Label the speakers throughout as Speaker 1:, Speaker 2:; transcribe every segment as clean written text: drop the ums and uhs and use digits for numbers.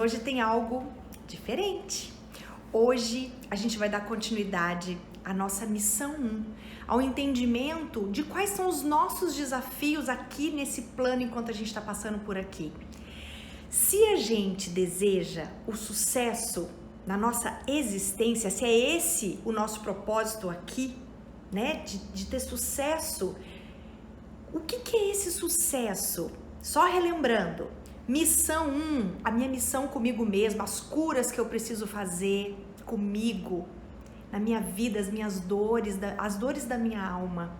Speaker 1: Hoje tem algo diferente. Hoje a gente vai dar continuidade à nossa missão 1, ao entendimento de quais são os nossos desafios aqui nesse plano enquanto a gente está passando por aqui. Se a gente deseja o sucesso na nossa existência, se é esse o nosso propósito aqui, né, de ter sucesso, o que é esse sucesso? Só relembrando, missão 1, a minha missão comigo mesma, as curas que eu preciso fazer comigo, na minha vida, as minhas dores, as dores da minha alma,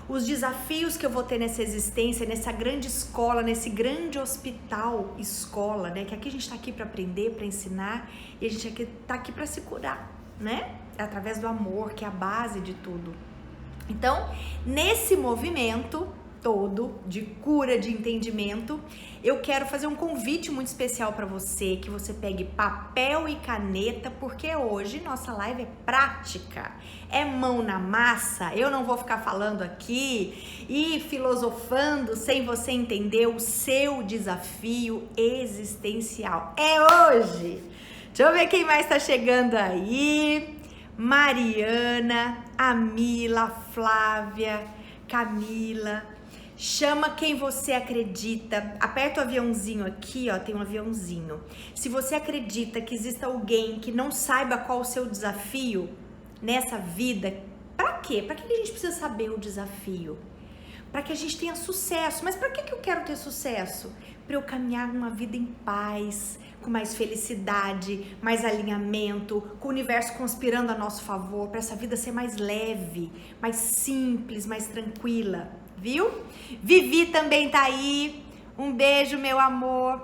Speaker 1: os desafios que eu vou ter nessa existência, nessa grande escola, nesse grande hospital escola, né? Que aqui a gente está aqui para aprender, para ensinar, e a gente está aqui para se curar, né? Através do amor, que é a base de tudo. Então, nesse movimento todo de cura, de entendimento, eu quero fazer um convite muito especial para você, que você pegue papel e caneta, porque hoje nossa live é prática, é mão na massa. Eu não vou ficar falando aqui e filosofando sem você entender o seu desafio existencial. É hoje! Deixa eu ver quem mais tá chegando aí. Mariana, Amila, Flávia, Camila. Chama quem você acredita. Aperta o aviãozinho aqui, ó, tem um aviãozinho. Se você acredita que exista alguém que não saiba qual o seu desafio nessa vida, pra quê? Pra que a gente precisa saber o desafio? Para que a gente tenha sucesso. Mas para que eu quero ter sucesso? Para eu caminhar uma vida em paz, com mais felicidade, mais alinhamento, com o universo conspirando a nosso favor, para essa vida ser mais leve, mais simples, mais tranquila, viu? Vivi também tá aí. Um beijo, meu amor.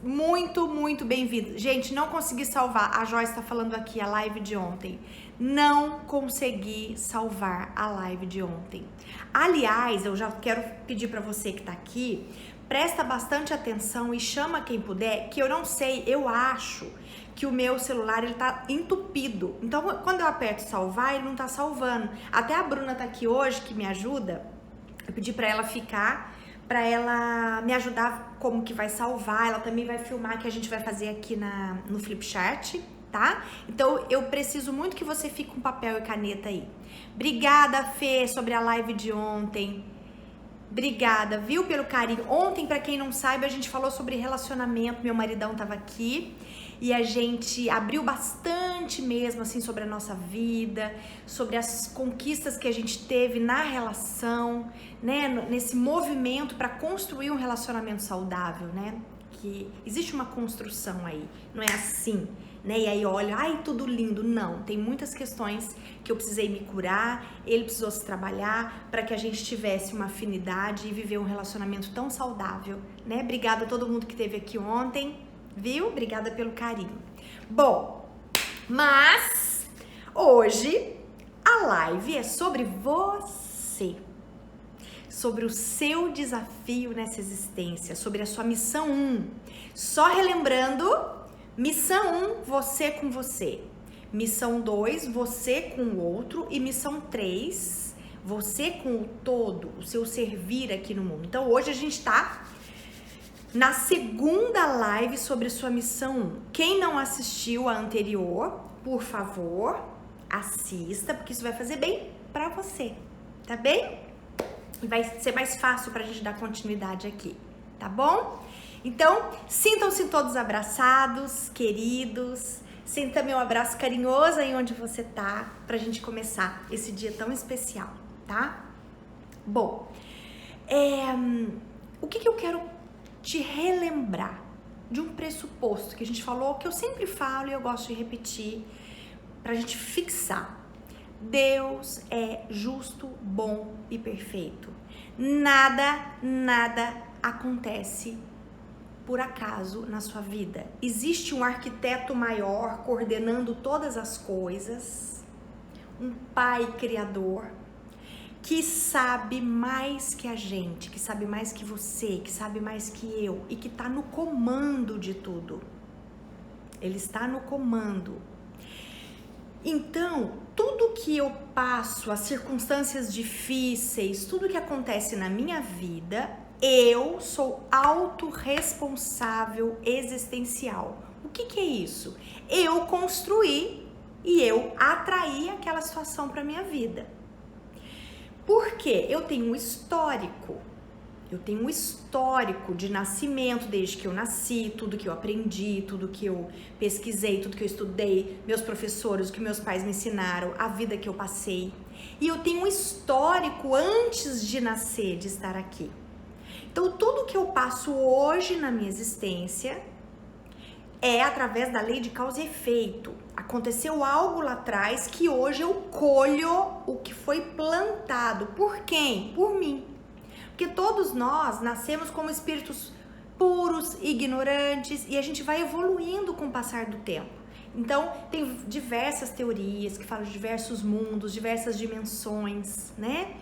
Speaker 1: Muito, muito bem-vindo. Gente, não consegui salvar. A Joyce tá falando aqui a live de ontem. Não consegui salvar a live de ontem. Aliás, eu já quero pedir para você que tá aqui, presta bastante atenção e chama quem puder, que eu não sei, eu acho que o meu celular ele tá entupido. Então, quando eu aperto salvar, ele não tá salvando. Até a Bruna tá aqui hoje, que me ajuda. Eu pedi para ela ficar, para ela me ajudar como que vai salvar. Ela também vai filmar que a gente vai fazer aqui no Flipchart, tá? Então, eu preciso muito que você fique com papel e caneta aí. Obrigada, Fê, sobre a live de ontem. Obrigada, viu, pelo carinho. Ontem, pra quem não sabe, a gente falou sobre relacionamento. Meu maridão tava aqui e a gente abriu bastante mesmo, assim, sobre a nossa vida, sobre as conquistas que a gente teve na relação, né, nesse movimento para construir um relacionamento saudável, né? Que existe uma construção aí, não é assim, né? E aí olha, ai, tudo lindo. Não, tem muitas questões que eu precisei me curar, ele precisou se trabalhar para que a gente tivesse uma afinidade e viver um relacionamento tão saudável, né? Obrigada a todo mundo que esteve aqui ontem, viu? Obrigada pelo carinho. Bom, mas hoje a live é sobre você, sobre o seu desafio nessa existência, sobre a sua missão 1. Só relembrando, missão 1, você com você. Missão 2, você com o outro. E missão 3, você com o todo, o seu servir aqui no mundo. Então hoje a gente tá na segunda live sobre sua missão 1. Quem não assistiu a anterior, por favor, assista, porque isso vai fazer bem pra você, tá bem? E vai ser mais fácil pra gente dar continuidade aqui, tá bom? Então, sintam-se todos abraçados, queridos. Sinta meu abraço carinhoso aí onde você tá, pra gente começar esse dia tão especial, tá? Bom, o que eu quero te relembrar de um pressuposto que a gente falou, que eu sempre falo e eu gosto de repetir, pra gente fixar. Deus é justo, bom e perfeito. Nada acontece por acaso na sua vida. Existe um arquiteto maior coordenando todas as coisas, um pai criador que sabe mais que a gente, que sabe mais que você, que sabe mais que eu e que está no comando de tudo. Ele está no comando. Então, tudo que eu passo, as circunstâncias difíceis, tudo que acontece na minha vida, eu sou autorresponsável existencial O que é isso? Eu construí e eu atraí aquela situação para minha vida. Por quê? Eu tenho um histórico. Eu tenho um histórico de nascimento, desde que eu nasci, tudo que eu aprendi, tudo que eu pesquisei, tudo que eu estudei, meus professores, o que meus pais me ensinaram, a vida que eu passei. E eu tenho um histórico antes de nascer, de estar aqui. Então, tudo que eu passo hoje na minha existência é através da lei de causa e efeito. Aconteceu algo lá atrás que hoje eu colho o que foi plantado. Por quem? Por mim. Porque todos nós nascemos como espíritos puros, ignorantes, e a gente vai evoluindo com o passar do tempo. Então, tem diversas teorias que falam de diversos mundos, diversas dimensões, né?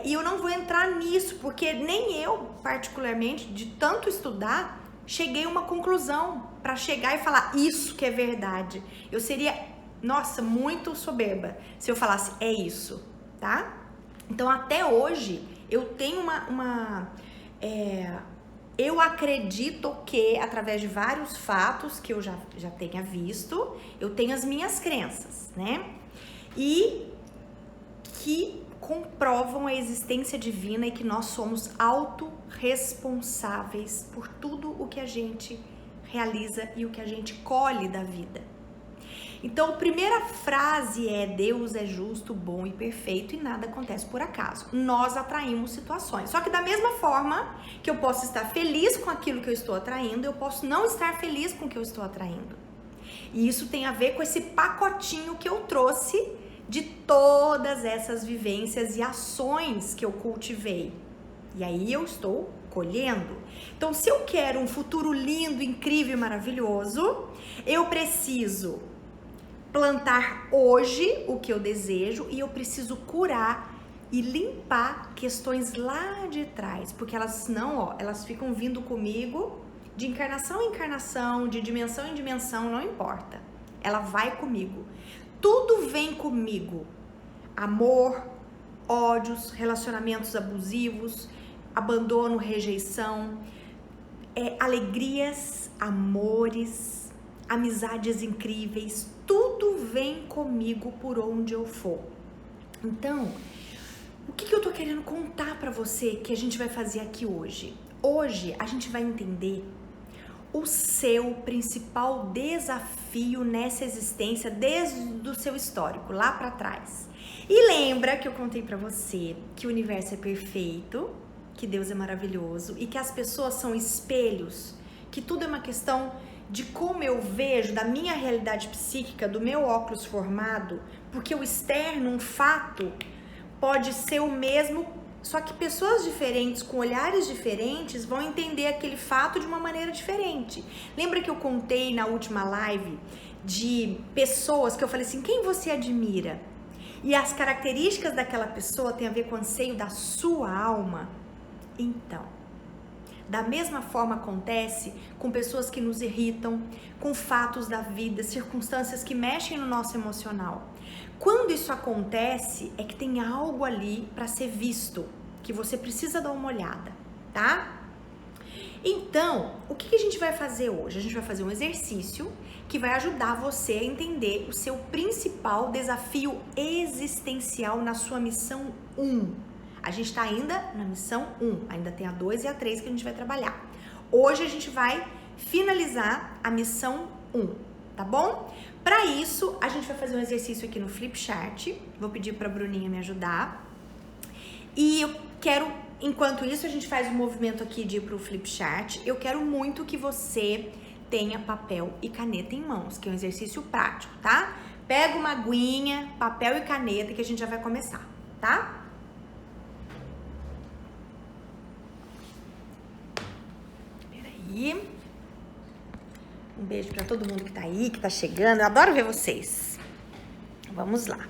Speaker 1: E eu não vou entrar nisso, porque nem eu, particularmente, de tanto estudar, cheguei a uma conclusão para chegar e falar isso que é verdade. Eu seria, nossa, muito soberba se eu falasse é isso, tá? Então, até hoje, eu tenho eu acredito que, através de vários fatos que eu já tenha visto, eu tenho as minhas crenças, né? E que comprovam a existência divina e que nós somos autorresponsáveis por tudo o que a gente realiza e o que a gente colhe da vida. Então, a primeira frase é: Deus é justo, bom e perfeito e nada acontece por acaso. Nós atraímos situações. Só que da mesma forma que eu posso estar feliz com aquilo que eu estou atraindo, eu posso não estar feliz com o que eu estou atraindo. E isso tem a ver com esse pacotinho que eu trouxe de todas essas vivências e ações que eu cultivei. E aí eu estou colhendo. Então, se eu quero um futuro lindo, incrível e maravilhoso, eu preciso plantar hoje o que eu desejo e eu preciso curar e limpar questões lá de trás, porque elas elas ficam vindo comigo de encarnação em encarnação, de dimensão em dimensão, não importa. Ela vai comigo. Tudo vem comigo. Amor, ódios, relacionamentos abusivos, abandono, rejeição, alegrias, amores, amizades incríveis, tudo vem comigo por onde eu for. Então, o que eu tô querendo contar pra você que a gente vai fazer aqui hoje? Hoje a gente vai entender o seu principal desafio nessa existência desde o seu histórico, lá pra trás. E lembra que eu contei pra você que o universo é perfeito, que Deus é maravilhoso e que as pessoas são espelhos, que tudo é uma questão de como eu vejo, da minha realidade psíquica, do meu óculos formado, porque o externo, um fato, pode ser o mesmo, só que pessoas diferentes, com olhares diferentes, vão entender aquele fato de uma maneira diferente. Lembra que eu contei na última live de pessoas que eu falei assim, quem você admira? E as características daquela pessoa têm a ver com o anseio da sua alma? Então, da mesma forma acontece com pessoas que nos irritam, com fatos da vida, circunstâncias que mexem no nosso emocional. Quando isso acontece, é que tem algo ali para ser visto, que você precisa dar uma olhada, tá? Então, o que a gente vai fazer hoje? A gente vai fazer um exercício que vai ajudar você a entender o seu principal desafio existencial na sua missão 1. A gente está ainda na missão 1, ainda tem a 2 e a 3 que a gente vai trabalhar. Hoje a gente vai finalizar a missão 1, tá bom? Para isso, a gente vai fazer um exercício aqui no Flipchart. Vou pedir para a Bruninha me ajudar. E eu quero, enquanto isso, a gente faz um movimento aqui de ir pro Flipchart. Eu quero muito que você tenha papel e caneta em mãos, que é um exercício prático, tá? Pega uma aguinha, papel e caneta que a gente já vai começar, tá? Peraí. Um beijo pra todo mundo que tá aí, que tá chegando. Eu adoro ver vocês. Vamos lá.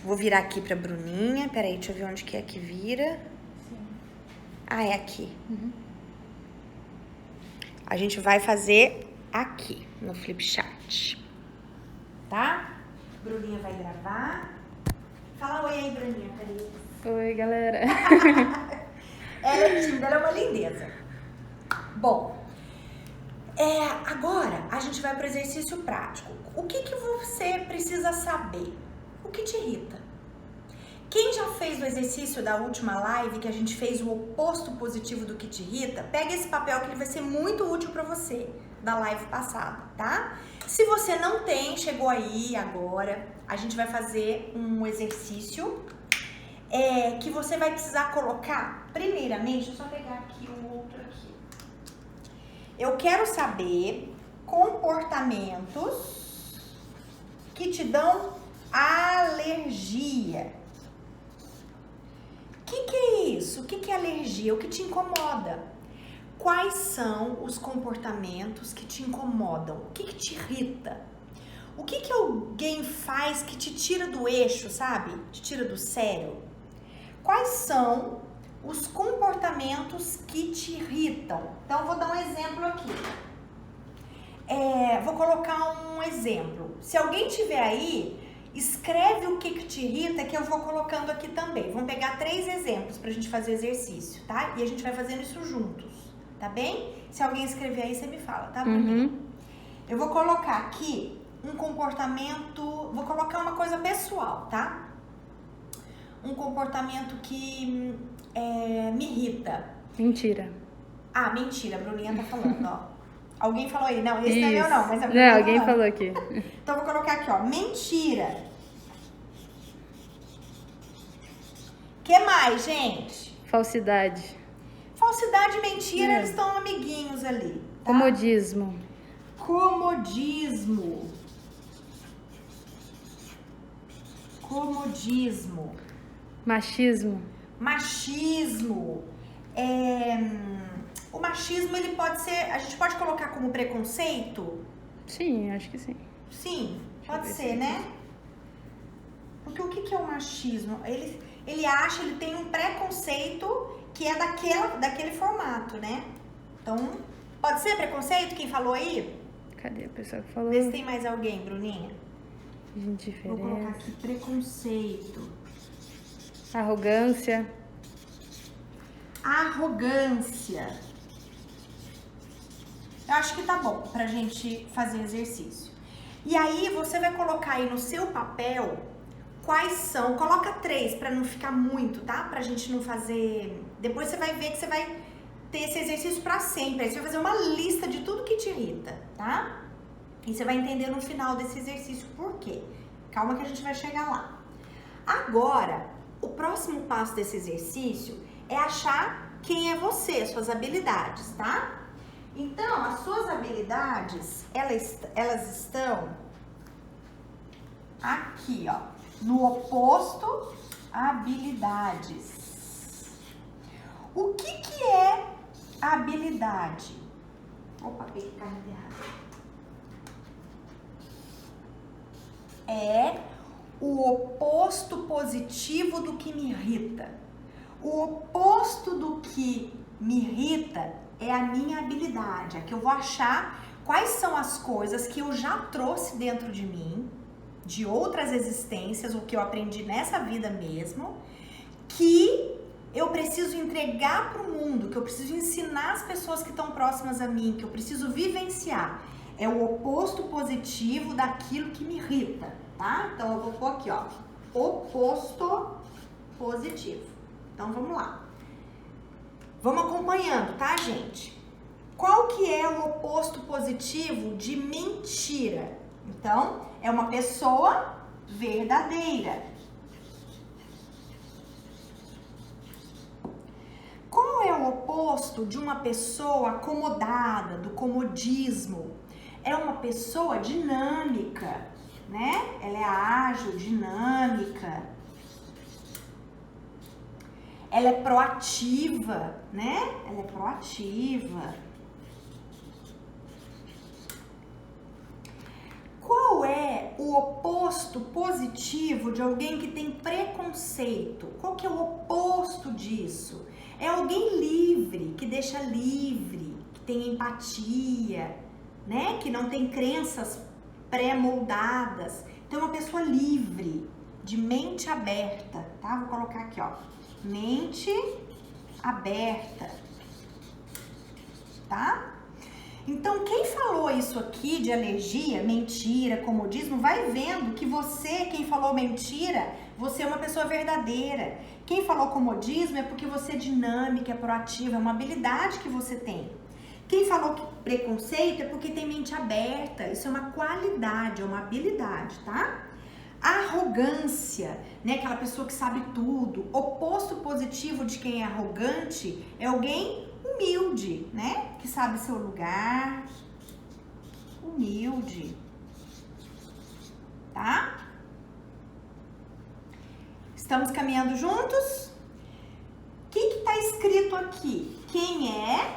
Speaker 1: Vou virar aqui pra Bruninha. Peraí, deixa eu ver onde que é que vira. Sim. Ah, é aqui. Uhum. A gente vai fazer aqui, no Flipchart. Tá? Bruninha vai gravar. Fala oi aí, Bruninha. Peraí.
Speaker 2: Oi, galera.
Speaker 1: Ela é tímida, ela é uma lindeza. Bom, Agora a gente vai para o exercício prático. O que você precisa saber? O que te irrita? Quem já fez o exercício da última live, que a gente fez o oposto positivo do que te irrita, pega esse papel que ele vai ser muito útil para você, da live passada, tá? Se você não tem, chegou aí agora, a gente vai fazer um exercício que você vai precisar colocar, primeiramente, deixa eu só pegar aqui o outro aqui. Eu quero saber comportamentos que te dão alergia. O que é isso? O que é alergia? O que te incomoda? Quais são os comportamentos que te incomodam? O que te irrita? O que alguém faz que te tira do eixo, sabe? Te tira do sério? Quais são os comportamentos que te irritam? Então, eu vou dar um exemplo aqui. Vou colocar um exemplo. Se alguém tiver aí, escreve o que te irrita, que eu vou colocando aqui também. Vamos pegar 3 exemplos pra gente fazer exercício, tá? E a gente vai fazendo isso juntos, tá bem? Se alguém escrever aí, você me fala, tá? Eu vou colocar aqui um comportamento, vou colocar uma coisa pessoal, tá? Um comportamento que me irrita.
Speaker 2: Mentira.
Speaker 1: Ah, mentira, a Bruninha tá falando, ó. Alguém falou aí, não, esse não é meu não, mas a Bruninha
Speaker 2: não, alguém falou aqui.
Speaker 1: Então, eu vou colocar aqui, ó, mentira. Que mais, gente?
Speaker 2: Falsidade.
Speaker 1: Falsidade e mentira, eles estão amiguinhos ali. Tá?
Speaker 2: Comodismo.
Speaker 1: Comodismo. Comodismo.
Speaker 2: Machismo.
Speaker 1: Machismo. O machismo, ele pode ser, a gente pode colocar como preconceito?
Speaker 2: Sim, acho que sim.
Speaker 1: Sim, pode ser, né? Porque o que é o machismo? Ele acha, ele tem um preconceito que é daquele formato, né? Então, pode ser preconceito? Quem falou aí?
Speaker 2: Cadê a pessoa que falou?
Speaker 1: Vê se tem mais alguém, Bruninha.
Speaker 2: Indiferença.
Speaker 1: Vou colocar aqui preconceito.
Speaker 2: Arrogância.
Speaker 1: Arrogância. Eu acho que tá bom pra gente fazer exercício. E aí, você vai colocar aí no seu papel quais são. Coloca 3 pra não ficar muito, tá? Pra gente não fazer... Depois você vai ver que você vai ter esse exercício pra sempre. Aí você vai fazer uma lista de tudo que te irrita, tá? E você vai entender no final desse exercício por quê. Calma que a gente vai chegar lá. Agora, o próximo passo desse exercício é achar quem é você, suas habilidades, tá? Então, as suas habilidades, elas estão aqui, ó, no oposto, habilidades. O que é habilidade? Opa, peguei caneta errada. É o oposto positivo do que me irrita. O oposto do que me irrita é a minha habilidade. É que eu vou achar quais são as coisas que eu já trouxe dentro de mim, de outras existências, ou que eu aprendi nessa vida mesmo, que eu preciso entregar para o mundo, que eu preciso ensinar as pessoas que estão próximas a mim, que eu preciso vivenciar. É o oposto positivo daquilo que me irrita, tá? Então, eu vou pôr aqui, ó, oposto positivo. Então, vamos lá. Vamos acompanhando, tá, gente? Qual que é o oposto positivo de mentira? Então, é uma pessoa verdadeira. Qual é o oposto de uma pessoa acomodada, do comodismo? É uma pessoa dinâmica, né? Ela é ágil, dinâmica. Ela é proativa, né? Ela é proativa. Qual é o oposto positivo de alguém que tem preconceito? Qual que é o oposto disso? É alguém livre, que deixa livre, que tem empatia, né? Que não tem crenças pré-moldadas. Então, é uma pessoa livre, de mente aberta, tá? Vou colocar aqui, ó. Mente aberta, tá? Então, quem falou isso aqui de alergia, mentira, comodismo, vai vendo que você, quem falou mentira, você é uma pessoa verdadeira. Quem falou comodismo é porque você é dinâmica, é proativa, é uma habilidade que você tem. Quem falou que preconceito é porque tem mente aberta, isso é uma qualidade, é uma habilidade, tá? Arrogância, né? Aquela pessoa que sabe tudo. Oposto positivo de quem é arrogante é alguém humilde, né? Que sabe seu lugar, humilde, tá? Estamos caminhando juntos? O que tá escrito aqui? Quem é?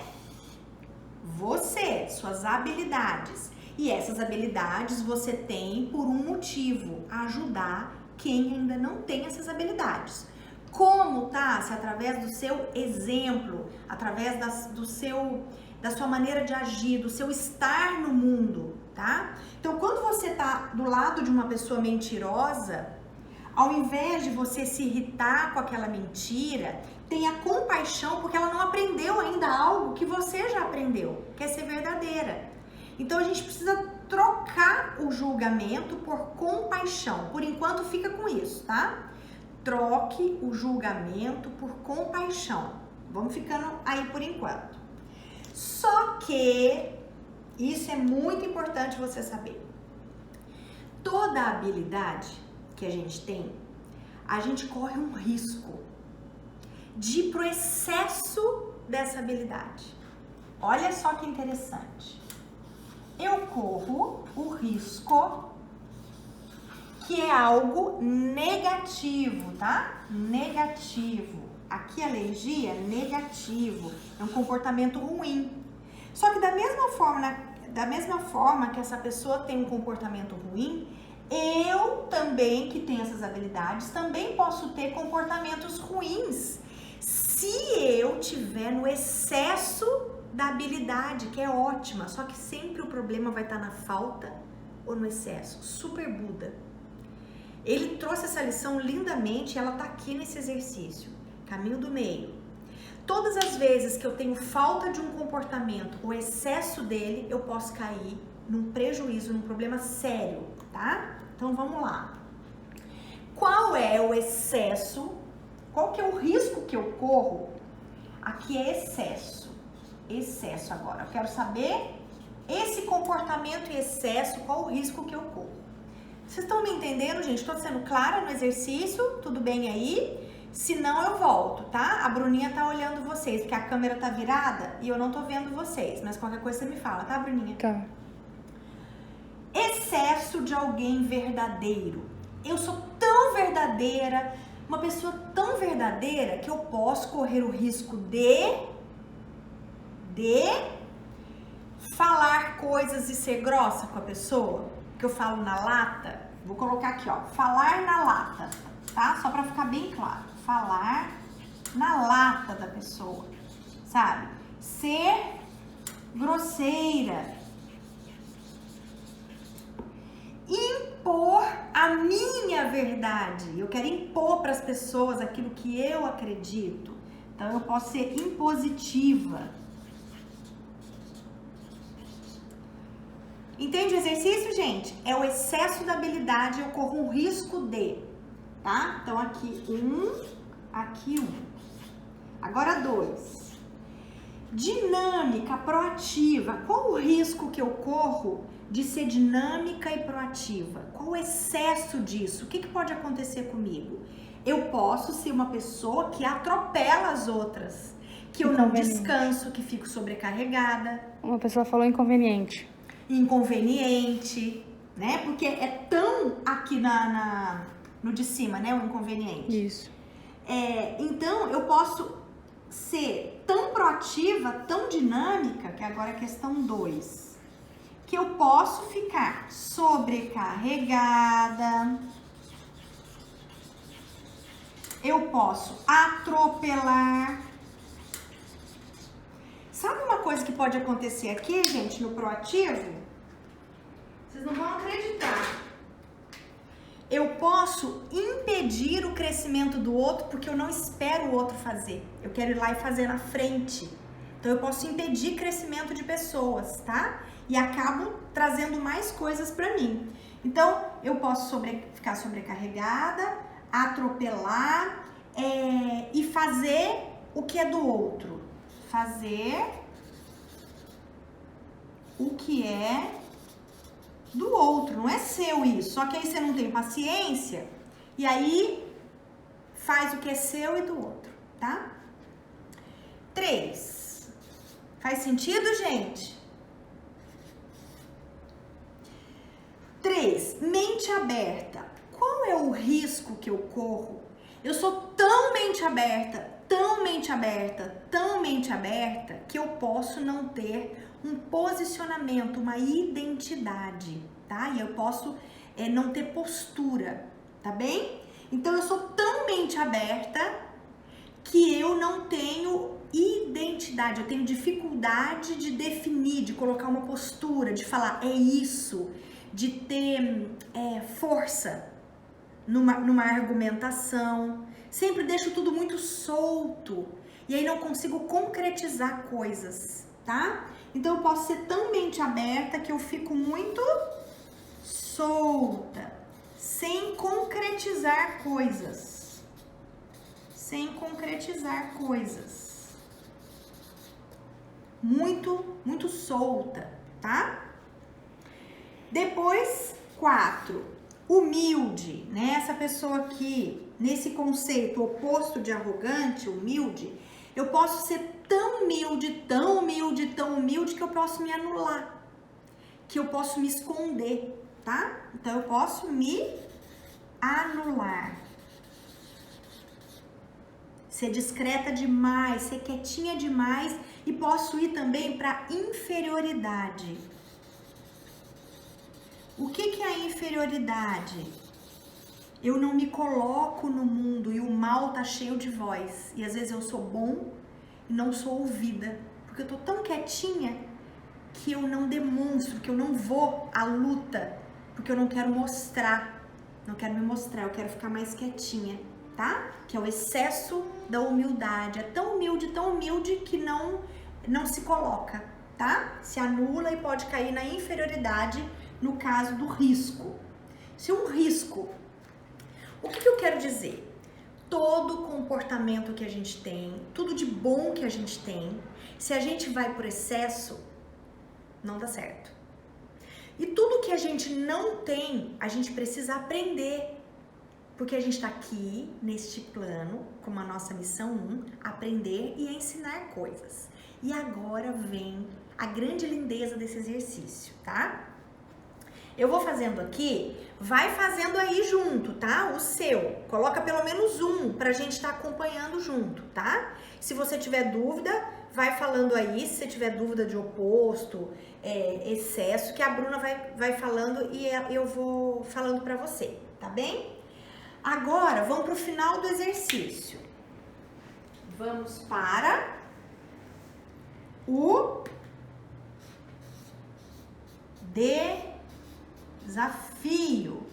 Speaker 1: Você, suas habilidades. E essas habilidades você tem por um motivo, ajudar quem ainda não tem essas habilidades. Como, tá? Se através do seu exemplo, através da sua maneira de agir, do seu estar no mundo, tá? Então, quando você tá do lado de uma pessoa mentirosa, ao invés de você se irritar com aquela mentira, tenha compaixão, porque ela não aprendeu ainda algo que você já aprendeu, que é ser verdadeira. Então, a gente precisa trocar o julgamento por compaixão. Por enquanto, fica com isso, tá? Troque o julgamento por compaixão. Vamos ficando aí por enquanto. Só que, isso é muito importante você saber. Toda habilidade que a gente tem, a gente corre um risco de ir pro excesso dessa habilidade. Olha só que interessante. Eu corro o risco, que é algo negativo, tá? Negativo. Aqui alergia, negativo. É um comportamento ruim. Só que da mesma forma que essa pessoa tem um comportamento ruim, eu também, que tenho essas habilidades, também posso ter comportamentos ruins. Se eu tiver no excesso da habilidade, que é ótima, só que sempre o problema vai estar na falta ou no excesso. Super Buda. Ele trouxe essa lição lindamente e ela tá aqui nesse exercício. Caminho do meio. Todas as vezes que eu tenho falta de um comportamento, o excesso dele, eu posso cair num prejuízo, num problema sério, tá? Então vamos lá. Qual é o excesso? Qual que é o risco que eu corro? Aqui é excesso. Excesso agora. Eu quero saber esse comportamento e excesso, qual o risco que eu corro. Vocês estão me entendendo, gente? Estou sendo clara no exercício? Tudo bem aí? Se não, eu volto, tá? A Bruninha tá olhando vocês, porque a câmera tá virada e eu não tô vendo vocês. Mas qualquer coisa você me fala, tá, Bruninha?
Speaker 2: Tá.
Speaker 1: Excesso de alguém verdadeiro. Eu sou tão verdadeira, uma pessoa tão verdadeira, que eu posso correr o risco de falar coisas e ser grossa com a pessoa, que eu falo na lata. Vou colocar aqui, ó, falar na lata, tá? Só pra ficar bem claro. Falar na lata da pessoa, sabe? Ser grosseira. Impor a minha verdade. Eu quero impor para as pessoas aquilo que eu acredito. Então, eu posso ser impositiva. Entende o exercício, gente? É o excesso da habilidade, eu corro um risco de, tá? Então, aqui aqui 1. Agora 2. Dinâmica, proativa. Qual o risco que eu corro de ser dinâmica e proativa? Qual o excesso disso? O que pode acontecer comigo? Eu posso ser uma pessoa que atropela as outras, que eu não descanso, que fico sobrecarregada.
Speaker 2: Uma pessoa falou inconveniente.
Speaker 1: Inconveniente, né? Porque é tão aqui no de cima, né? O inconveniente.
Speaker 2: Isso.
Speaker 1: Então, eu posso ser tão proativa, tão dinâmica, que agora é questão 2, que eu posso ficar sobrecarregada, eu posso atropelar. Sabe uma coisa que pode acontecer aqui, gente, no proativo? Vocês não vão acreditar. Eu posso impedir o crescimento do outro porque eu não espero o outro fazer. Eu quero ir lá e fazer na frente. Então eu posso impedir crescimento de pessoas, tá? E acabo trazendo mais coisas para mim. Então eu posso ficar sobrecarregada, atropelar e fazer o que é do outro. Fazer o que é do outro, não é seu isso. Só que aí você não tem paciência e aí faz o que é seu e do outro, tá? 3. Faz sentido, gente? 3. Mente aberta. Qual é o risco que eu corro? Eu sou tão mente aberta, tão mente aberta, tão mente aberta, que eu posso não ter um posicionamento, uma identidade, tá? E eu posso não ter postura, tá bem? Então eu sou tão mente aberta que eu não tenho identidade, eu tenho dificuldade de definir, de colocar uma postura, de falar é isso, de ter força numa argumentação. Sempre deixo tudo muito solto e aí não consigo concretizar coisas, tá? Então eu posso ser tão mente aberta que eu fico muito solta, sem concretizar coisas. Sem concretizar coisas. Muito solta, tá? Depois, 4. Humilde, né? Essa pessoa aqui, nesse conceito oposto de arrogante, humilde, eu posso ser tão humilde, tão humilde, tão humilde que eu posso me anular, que eu posso me esconder, tá? Então eu posso me anular. Ser discreta demais, ser quietinha demais e posso ir também para inferioridade. O que é a inferioridade? Eu não me coloco no mundo e o mal tá cheio de voz. E às vezes eu sou bom e não sou ouvida. Porque eu tô tão quietinha que eu não demonstro, que eu não vou à luta. Porque eu não quero mostrar. Não quero me mostrar, eu quero ficar mais quietinha, tá? Que é o excesso da humildade. É tão humilde que não se coloca, tá? Se anula e pode cair na inferioridade no caso do risco. Se um risco, o que eu quero dizer? Todo comportamento que a gente tem, tudo de bom que a gente tem, se a gente vai por excesso, não dá certo. E tudo que a gente não tem, a gente precisa aprender. Porque a gente está aqui, neste plano, como a nossa missão 1, aprender e ensinar coisas. E agora vem a grande lindeza desse exercício, tá? Eu vou fazendo aqui, vai fazendo aí junto, tá? O seu. Coloca pelo menos um pra gente estar acompanhando junto, tá? Se você tiver dúvida, vai falando aí. Se você tiver dúvida de oposto, excesso, que a Bruna vai falando e eu vou falando pra você, tá bem? Agora, vamos pro final do exercício. Vamos para o desafio.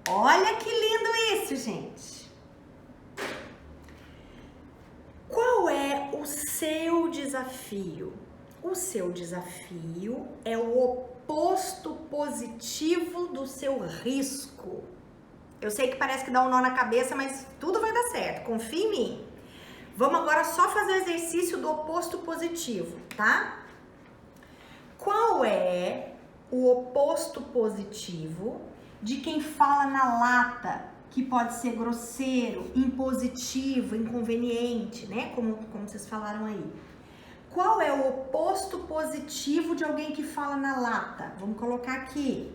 Speaker 1: Olha que lindo isso, gente. Qual é o seu desafio? O seu desafio é o oposto positivo do seu risco. Eu sei que parece que dá um nó na cabeça, mas tudo vai dar certo. Confia em mim. Vamos agora só fazer o exercício do oposto positivo, tá? Qual é o oposto positivo de quem fala na lata, que pode ser grosseiro, impositivo, inconveniente, né? Como vocês falaram aí. Qual é o oposto positivo de alguém que fala na lata? Vamos colocar aqui.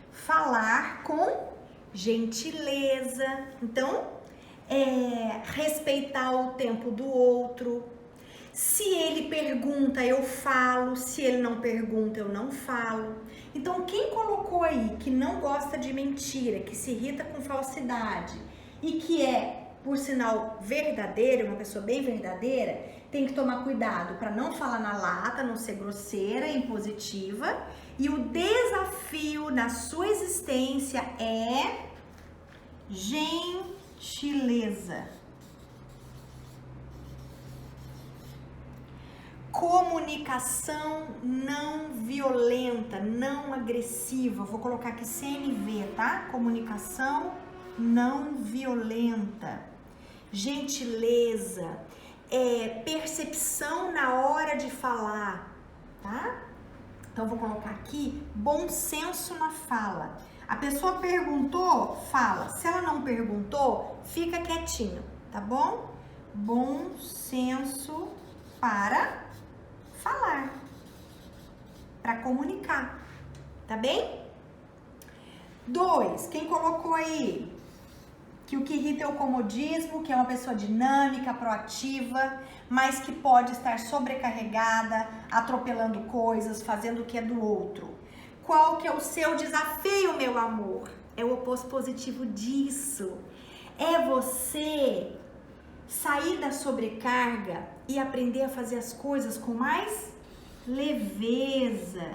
Speaker 1: Falar com gentileza. Então, respeitar o tempo do outro. Se ele pergunta, eu falo. Se ele não pergunta, eu não falo. Então, quem colocou aí que não gosta de mentira, que se irrita com falsidade e que por sinal verdadeira, uma pessoa bem verdadeira, tem que tomar cuidado para não falar na lata, não ser grosseira, impositiva E o desafio na sua existência é gentileza. Comunicação não violenta, não agressiva. Vou colocar aqui CNV, tá? Comunicação não violenta. Gentileza, percepção na hora de falar, tá? Então, vou colocar aqui bom senso na fala. A pessoa perguntou, fala. Se ela não perguntou, fica quietinho, tá bom? Bom senso para falar, para comunicar, tá bem? 2, quem colocou aí que o que irrita é o comodismo, que é uma pessoa dinâmica, proativa, mas que pode estar sobrecarregada, atropelando coisas, fazendo o que é do outro. Qual que é o seu desafio, meu amor? É o oposto positivo disso. É você sair da sobrecarga e aprender a fazer as coisas com mais leveza.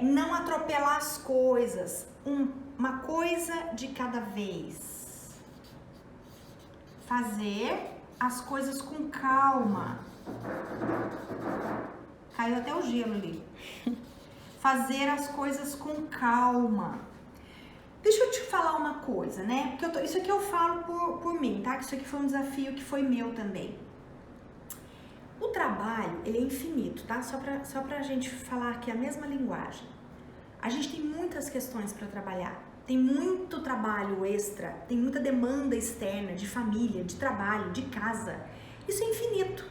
Speaker 1: Não atropelar as coisas, uma coisa de cada vez. Fazer as coisas com calma. Caiu até o gelo ali. Fazer as coisas com calma. Deixa eu te falar uma coisa, né? Porque isso aqui eu falo por mim, tá? Isso aqui foi um desafio que foi meu também. O trabalho, ele é infinito, tá? Só pra gente falar aqui a mesma linguagem. A gente tem muitas questões para trabalhar. Tem muito trabalho extra, tem muita demanda externa de família, de trabalho, de casa. Isso é infinito,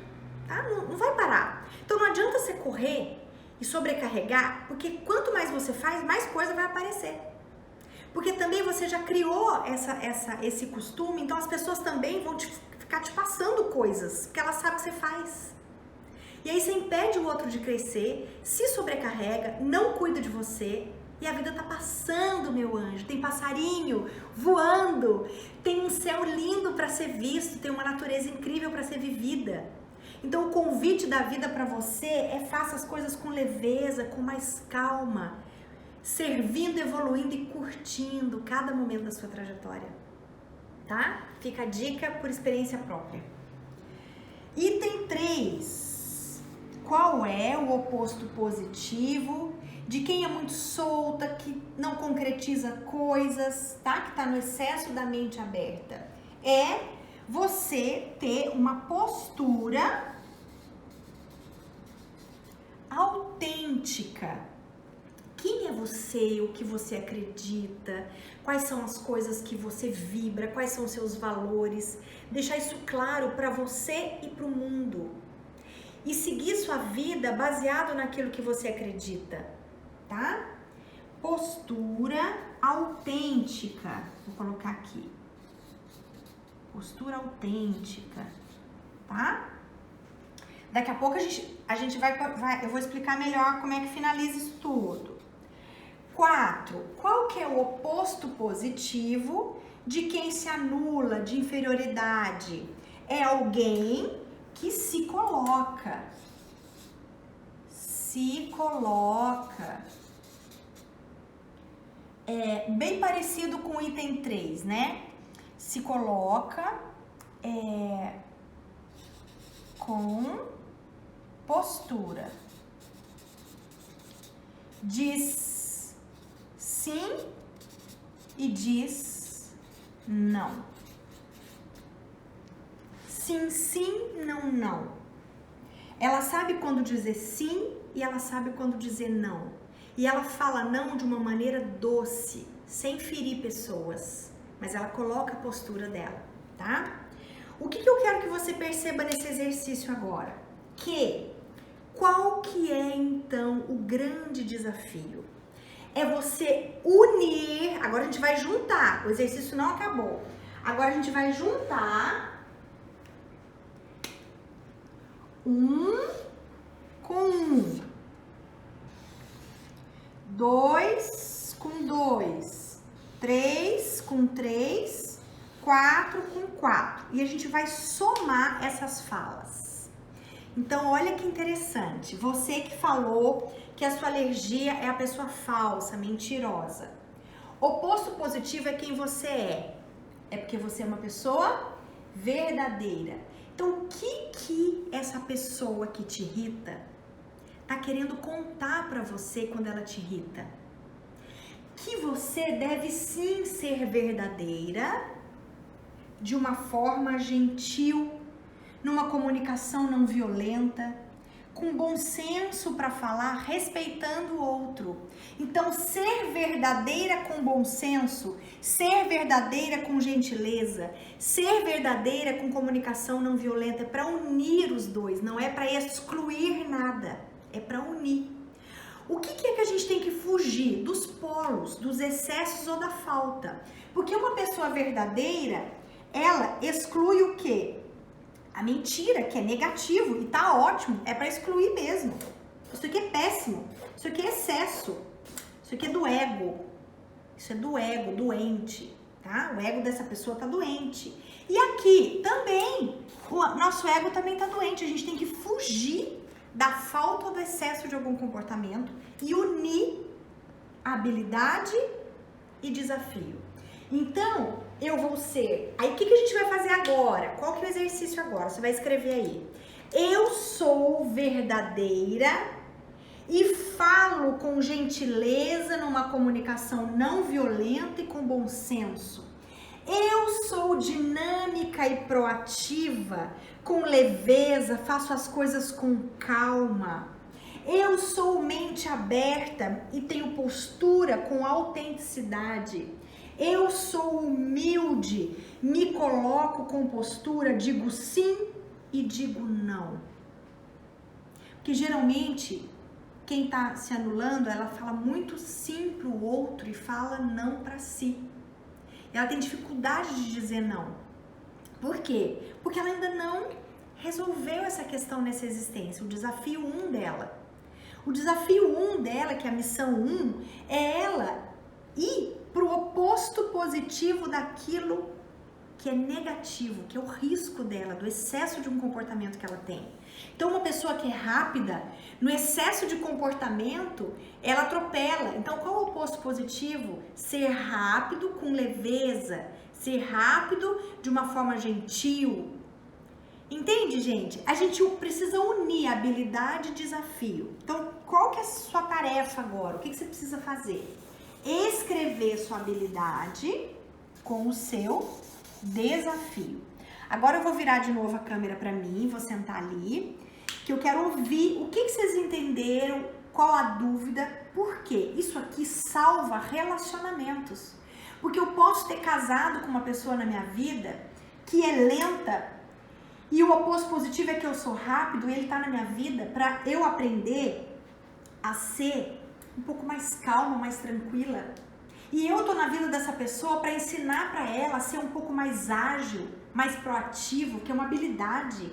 Speaker 1: tá? Não vai parar. Então não adianta você correr e sobrecarregar, porque quanto mais você faz, mais coisa vai aparecer. Porque também você já criou esse costume, então as pessoas também vão ficar te passando coisas, porque elas sabem o que você faz. E aí você impede o outro de crescer, se sobrecarrega, não cuida de você, e a vida tá passando, meu anjo. Tem passarinho voando, tem um céu lindo para ser visto, tem uma natureza incrível para ser vivida. Então o convite da vida para você é faça as coisas com leveza, com mais calma, servindo, evoluindo e curtindo cada momento da sua trajetória, tá? Fica a dica por experiência própria. Item 3. Qual é o oposto positivo de quem é muito solta, que não concretiza coisas, tá? Que tá no excesso da mente aberta. É você ter uma postura autêntica. Quem é você, o que você acredita, quais são as coisas que você vibra, quais são os seus valores, deixar isso claro para você e para o mundo. E seguir sua vida baseado naquilo que você acredita, tá? Postura autêntica, vou colocar aqui. Postura autêntica, tá? Daqui a pouco a gente vai, eu vou explicar melhor como é que finaliza isso tudo. 4. Qual que é o oposto positivo de quem se anula, de inferioridade? É alguém que se coloca. Se coloca. É bem parecido com o item 3, né? Se coloca com postura. Diz sim e diz não. Sim, sim, não, não. Ela sabe quando dizer sim e ela sabe quando dizer não. E ela fala não de uma maneira doce, sem ferir pessoas. Mas ela coloca a postura dela, tá? O que eu quero que você perceba nesse exercício agora? Qual que é, então, o grande desafio? É você unir, agora a gente vai juntar, o exercício não acabou. Agora a gente vai juntar um com um, 2 com 2, 3 com 3, 4 com 4. E a gente vai somar essas falas. Então, olha que interessante. Você que falou que a sua alergia é a pessoa falsa, mentirosa. Oposto positivo é quem você é. É porque você é uma pessoa verdadeira. Então, o que essa pessoa que te irrita tá querendo contar pra você quando ela te irrita? Que você deve sim ser verdadeira, de uma forma gentil, numa comunicação não violenta, com bom senso para falar, respeitando o outro. Então, ser verdadeira com bom senso, ser verdadeira com gentileza, ser verdadeira com comunicação não violenta é para unir os dois, não é para excluir nada, é para unir. O que é que a gente tem que fugir? Dos polos, dos excessos ou da falta. Porque uma pessoa verdadeira, ela exclui o quê? A mentira, que é negativo e tá ótimo, é para excluir mesmo. Isso aqui é péssimo, isso aqui é excesso, isso aqui é do ego. Isso é do ego, doente, tá? O ego dessa pessoa tá doente. E aqui também, o nosso ego também tá doente. A gente tem que fugir da falta ou do excesso de algum comportamento e unir habilidade e desafio. Então, eu vou ser... Aí, o que a gente vai fazer agora? Qual que é o exercício agora? Você vai escrever aí. Eu sou verdadeira e falo com gentileza numa comunicação não violenta e com bom senso. Eu sou dinâmica e proativa, com leveza, faço as coisas com calma. Eu sou mente aberta e tenho postura com autenticidade. Eu sou humilde, me coloco com postura, digo sim e digo não. Porque geralmente, quem está se anulando, ela fala muito sim para o outro e fala não para si. Ela tem dificuldade de dizer não. Por quê? Porque ela ainda não resolveu essa questão nessa existência, o desafio 1 dela. O desafio 1 dela, que é a missão 1, é ela ir para o oposto positivo daquilo que é negativo, que é o risco dela, do excesso de um comportamento que ela tem. Então, uma pessoa que é rápida, no excesso de comportamento, ela atropela. Então, qual é o oposto positivo? Ser rápido com leveza, ser rápido de uma forma gentil. Entende, gente? A gente precisa unir habilidade e desafio. Então, qual que é a sua tarefa agora? O que você precisa fazer? Escrever sua habilidade com o seu desafio. Agora eu vou virar de novo a câmera para mim, vou sentar ali, que eu quero ouvir o que vocês entenderam, qual a dúvida, por quê? Isso aqui salva relacionamentos. Porque eu posso ter casado com uma pessoa na minha vida que é lenta e o oposto positivo é que eu sou rápido e ele tá na minha vida para eu aprender a ser um pouco mais calma, mais tranquila. E eu tô na vida dessa pessoa para ensinar para ela a ser um pouco mais ágil, mais proativo, que é uma habilidade.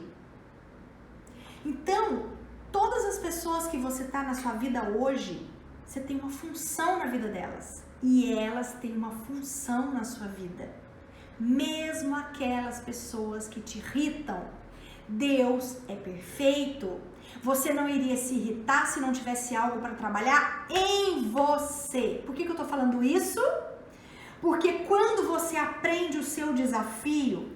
Speaker 1: Então, todas as pessoas que você tá na sua vida hoje, você tem uma função na vida delas. E elas têm uma função na sua vida. Mesmo aquelas pessoas que te irritam. Deus é perfeito. Você não iria se irritar se não tivesse algo para trabalhar em você. Por que eu tô falando isso? Porque quando você aprende o seu desafio,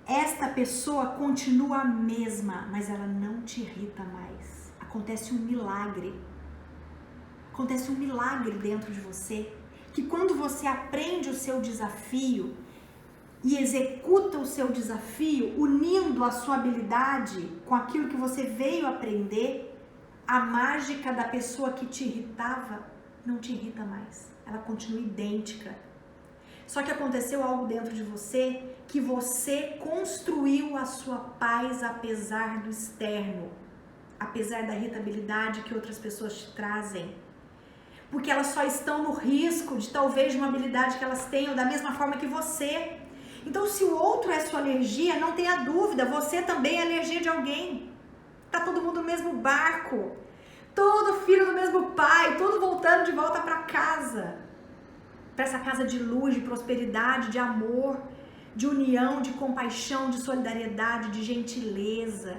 Speaker 1: esta pessoa continua a mesma, mas ela não te irrita mais. Acontece um milagre. Acontece um milagre dentro de você, que quando você aprende o seu desafio e executa o seu desafio, unindo a sua habilidade com aquilo que você veio aprender, a mágica da pessoa que te irritava não te irrita mais. Ela continua idêntica. Só que aconteceu algo dentro de você que você construiu a sua paz apesar do externo, apesar da irritabilidade que outras pessoas te trazem. Porque elas só estão no risco de talvez de uma habilidade que elas tenham da mesma forma que você. Então, se o outro é sua alergia, não tenha dúvida, você também é alergia de alguém. Tá todo mundo no mesmo barco, todo filho do mesmo pai, todo voltando de volta para casa. Para essa casa de luz, de prosperidade, de amor, de união, de compaixão, de solidariedade, de gentileza.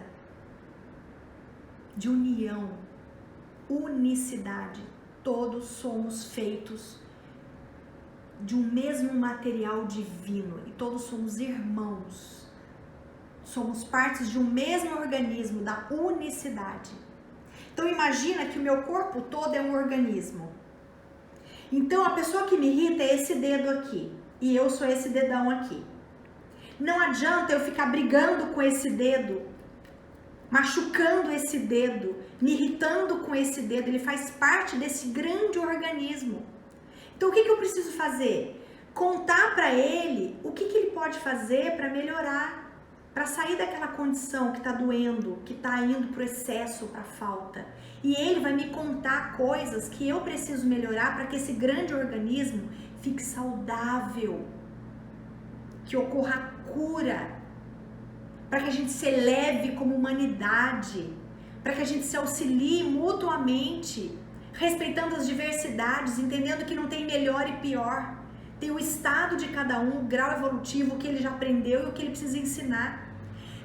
Speaker 1: de união, unicidade. Todos somos feitos de um mesmo material divino e todos somos irmãos. Somos partes de um mesmo organismo, da unicidade. Então imagina que o meu corpo todo é um organismo. Então a pessoa que me irrita é esse dedo aqui e eu sou esse dedão aqui. Não adianta eu ficar brigando com esse dedo, machucando esse dedo, me irritando com esse dedo. Ele faz parte desse grande organismo. Então o que eu preciso fazer? Contar para ele o que ele pode fazer para melhorar, para sair daquela condição que está doendo, que está indo para o excesso, para a falta. E ele vai me contar coisas que eu preciso melhorar para que esse grande organismo fique saudável, que ocorra a cura, para que a gente se eleve como humanidade, para que a gente se auxilie mutuamente, respeitando as diversidades, entendendo que não tem melhor e pior. Tem o estado de cada um, o grau evolutivo, o que ele já aprendeu e o que ele precisa ensinar.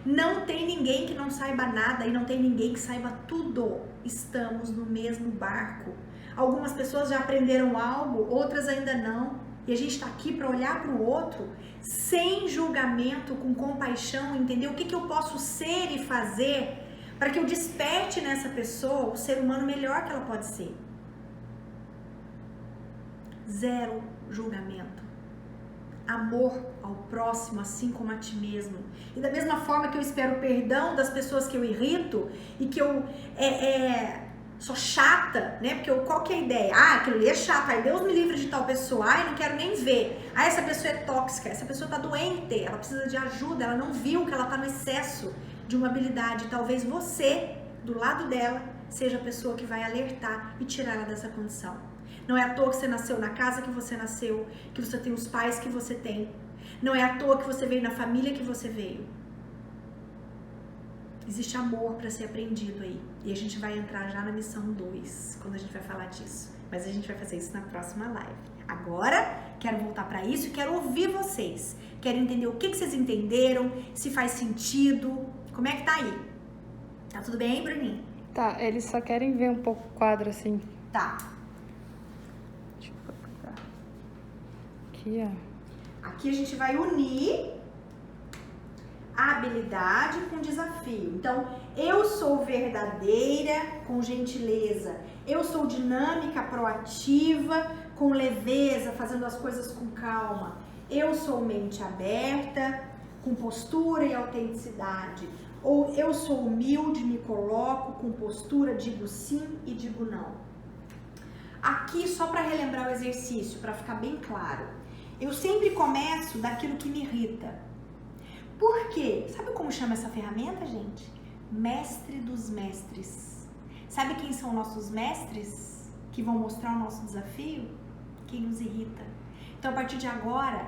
Speaker 1: Não tem ninguém que não saiba nada e não tem ninguém que saiba tudo. Estamos no mesmo barco. Algumas pessoas já aprenderam algo, outras ainda não. E a gente está aqui para olhar para o outro sem julgamento, com compaixão, entender o que eu posso ser e fazer para que eu desperte nessa pessoa o ser humano melhor que ela pode ser. Zero julgamento. Amor ao próximo, assim como a ti mesmo. E da mesma forma que eu espero perdão das pessoas que eu irrito e que eu sou chata, né? Porque qual que é a ideia? Aquilo ali é chato, aí Deus me livre de tal pessoa, não quero nem ver. Essa pessoa é tóxica, essa pessoa tá doente, ela precisa de ajuda, ela não viu que ela tá no excesso de uma habilidade. Talvez você, do lado dela, seja a pessoa que vai alertar e tirar ela dessa condição. Não é à toa que você nasceu na casa que você nasceu, que você tem os pais que você tem. Não é à toa que você veio na família que você veio. Existe amor para ser aprendido aí. E a gente vai entrar já na missão 2, quando a gente vai falar disso. Mas a gente vai fazer isso na próxima live. Agora, quero voltar para isso e quero ouvir vocês. Quero entender o que vocês entenderam, se faz sentido. Como é que tá aí? Tá tudo bem aí, Bruninho?
Speaker 2: Tá, eles só querem ver um pouco o quadro assim.
Speaker 1: Tá.
Speaker 2: Deixa eu procurar. Aqui, ó.
Speaker 1: Aqui a gente vai unir a habilidade com desafio. Então, eu sou verdadeira com gentileza. Eu sou dinâmica, proativa, com leveza, fazendo as coisas com calma. Eu sou mente aberta, com postura e autenticidade. Ou eu sou humilde, me coloco com postura, digo sim e digo não. Aqui, só para relembrar o exercício, para ficar bem claro, eu sempre começo daquilo que me irrita. Por quê? Sabe como chama essa ferramenta, gente? Mestre dos mestres. Sabe quem são nossos mestres que vão mostrar o nosso desafio? Quem nos irrita. Então, a partir de agora,